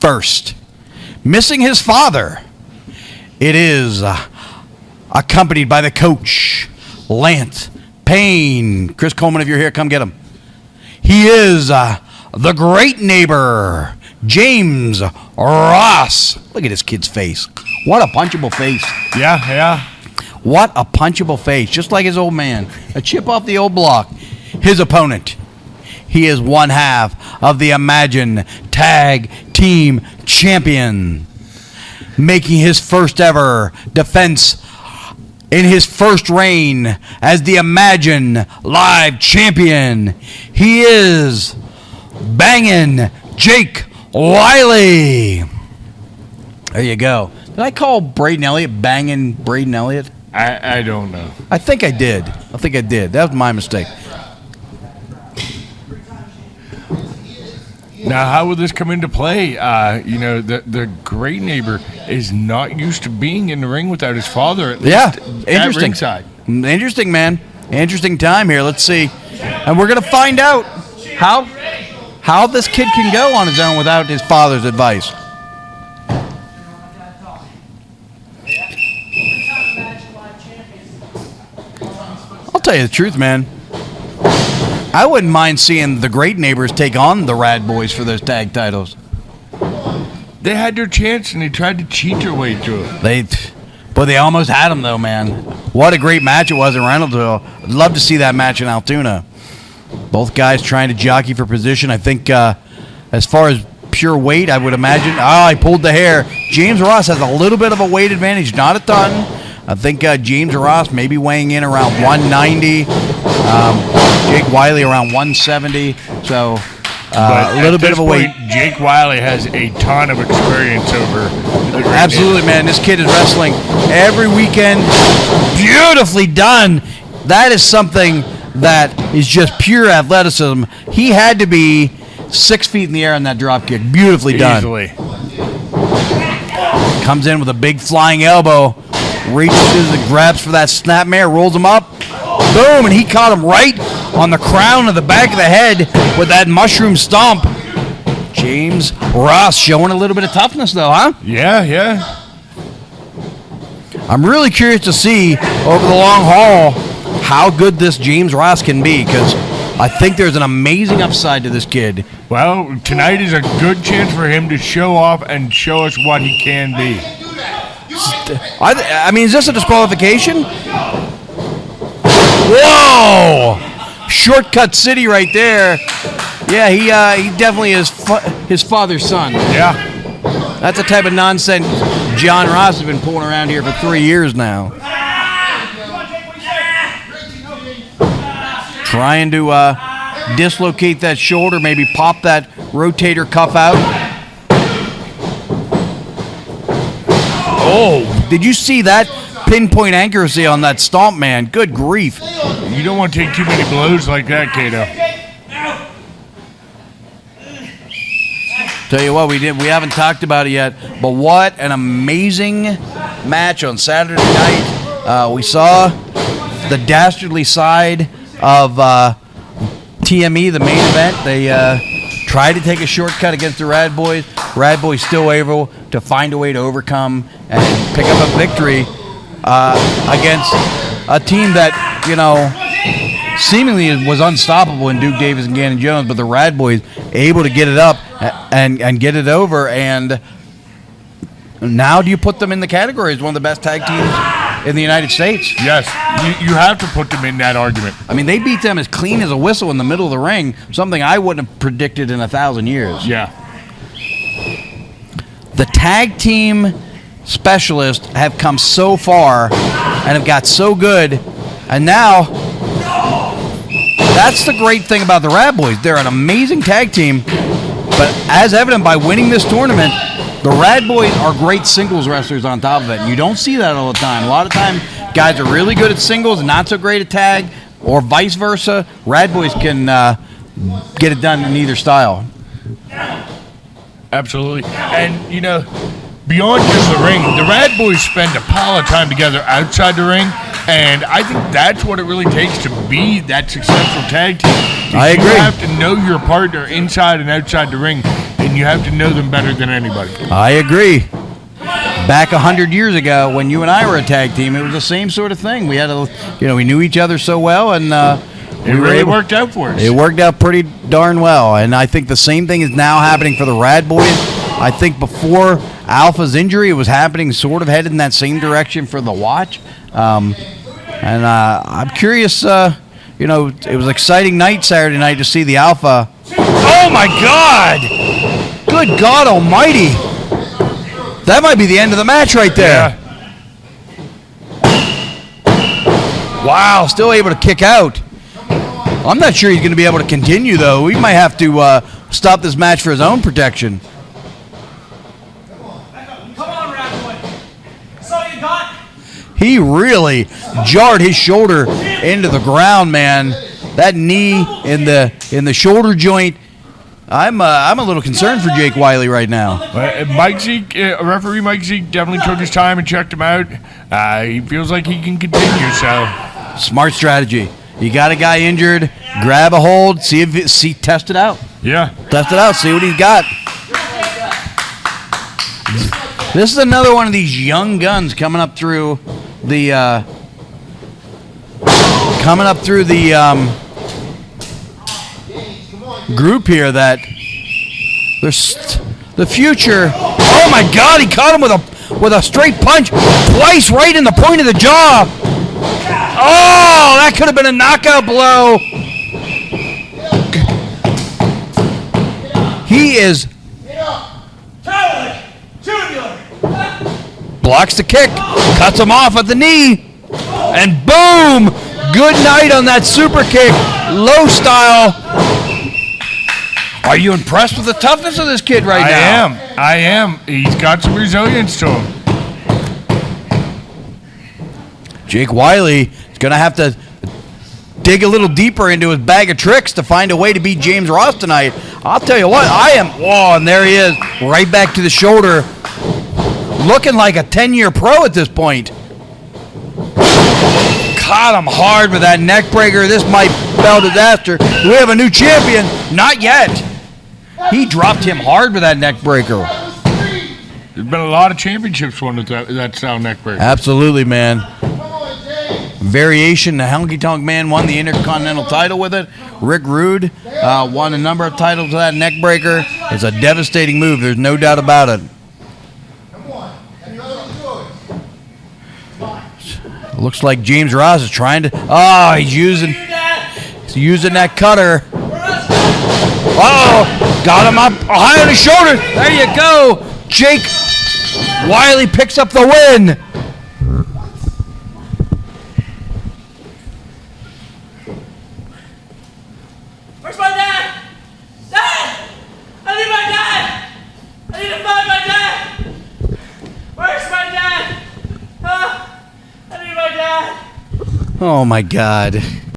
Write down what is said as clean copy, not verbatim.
first. Missing his father, it is accompanied by the coach, Lance Payne. Chris Coleman, if you're here, come get him. He is the great neighbor, James Ross. Look at this kid's face. What a punchable face. Yeah. What a punchable face, just like his old man. A chip off the old block. His opponent, he is one half of the Imagine Tag Team Champion, making his first ever defense in his first reign as the Imagine Live Champion. He is Bangin' Jake Wily. There you go. Did I call Braden Elliott Bangin' Braden Elliott? I don't know. I think I did. That was my mistake. Now, how will this come into play? The great neighbor is not used to being in the ring without his father. At least Interesting. At ringside. Interesting, man. Interesting time here. Let's see, and we're gonna find out how this kid can go on his own without his father's advice. I'll tell you the truth, man. I wouldn't mind seeing the Great Neighbors take on the Rad Boys for those tag titles. They had their chance, and they tried to cheat their way through it. But they almost had them, though, man. What a great match it was in Reynoldsville. I'd love to see that match in Altoona. Both guys trying to jockey for position. I think as far as pure weight, I would imagine. I pulled the hair. James Ross has a little bit of a weight advantage, not a ton. I think James Ross maybe weighing in around 190. Jake Wily around 170. So a little bit of a weight. Jake Wily has a ton of experience over the Great Absolutely, man. This kid is wrestling every weekend. Beautifully done. That is something that is just pure athleticism. He had to be 6 feet in the air on that drop kick. Beautifully done. Easily. Comes in with a big flying elbow. Reaches and grabs for that snapmare. Rolls him up. Boom. And he caught him right on the crown of the back of the head with that mushroom stomp. James Ross showing a little bit of toughness, though, huh? Yeah. I'm really curious to see over the long haul how good this James Ross can be, because I think there's an amazing upside to this kid. Well, tonight is a good chance for him to show off and show us what he can be. I mean, is this a disqualification? Whoa! Shortcut City right there. Yeah, he definitely is his father's son. Yeah. That's the type of nonsense John Ross has been pulling around here for 3 years now. Trying to dislocate that shoulder, maybe pop that rotator cuff out. Oh, did you see that pinpoint accuracy on that stomp, man? Good grief. You don't want to take too many blows like that, Kato. Tell you what, we haven't talked about it yet, but what an amazing match on Saturday night. We saw the dastardly side of TME, the main event. They tried to take a shortcut against the Rad Boys. Rad Boys still able to find a way to overcome and pick up a victory against a team that, seemingly was unstoppable in Duke Davis and Gannon Jones, but the Rad Boys able to get it up and get it over. And now do you put them in the category as one of the best tag teams in the United States? Yes, you have to put them in that argument. I mean, they beat them as clean as a whistle in the middle of the ring, something I wouldn't have predicted in 1,000 years. Yeah. The tag team specialists have come so far and have got so good, and now that's the great thing about the Rad Boys. They're an amazing tag team, but as evident by winning this tournament, the Rad Boys are great singles wrestlers on top of it. You don't see that all the time. A lot of time, guys are really good at singles and not so great at tag, or vice versa. Rad Boys can get it done in either style. Absolutely. And, beyond just the ring, the Rad Boys spend a pile of time together outside the ring, and I think that's what it really takes to be that successful tag team. I agree. You have to know your partner inside and outside the ring, and and you have to know them better than anybody. I agree. Back 100 years ago, when you and I were a tag team, it was the same sort of thing. We had we knew each other so well, and It really worked out for us. It worked out pretty darn well, and I think the same thing is now happening for the Rad Boys. I think before Alpha's injury, it was happening sort of headed in that same direction for the Watch. And I'm curious, it was an exciting night Saturday night to see the Alpha. Oh, my God! Good God almighty! That might be the end of the match right there. Yeah. Wow, still able to kick out. I'm not sure he's going to be able to continue, though. We might have to stop this match for his own protection. Come on, Rat Boy. That's all you got? He really jarred his shoulder into the ground, man. That knee in the shoulder joint. I'm a little concerned for Jake Wily right now. Referee Mike Zeke definitely took his time and checked him out. He feels like he can continue. So smart strategy. You got a guy injured, grab a hold, test it out. Yeah. Test it out, see what he's got. This is another one of these young guns coming up through the group here that there's the future. Oh my God, he caught him with a straight punch twice right in the point of the jaw. Oh, that could have been a knockout blow. He is blocks the kick, cuts him off at the knee, and boom! Good night on that super kick, low style. Are you impressed with the toughness of this kid right now? I am. He's got some resilience to him. Jake Wily is going to have to dig a little deeper into his bag of tricks to find a way to beat James Ross tonight. I'll tell you what, and there he is, right back to the shoulder, looking like a 10-year pro at this point. Caught him hard with that neck breaker. This might spell disaster. Do we have a new champion? Not yet. He dropped him hard with that neck breaker. There's been a lot of championships won with that style neck breaker. Absolutely, man. Variation, the Honky Tonk Man won the Intercontinental title with it. Rick Rude won a number of titles with that neck breaker. It's a devastating move. There's no doubt about it. Looks like James Ross is trying to. Oh, he's using that cutter. Oh, got him up high on his shoulder. There you go. Jake Wily picks up the win. Where's my dad? Dad! I need my dad! I need to find my dad! Where's my dad? I need my dad! Oh my God.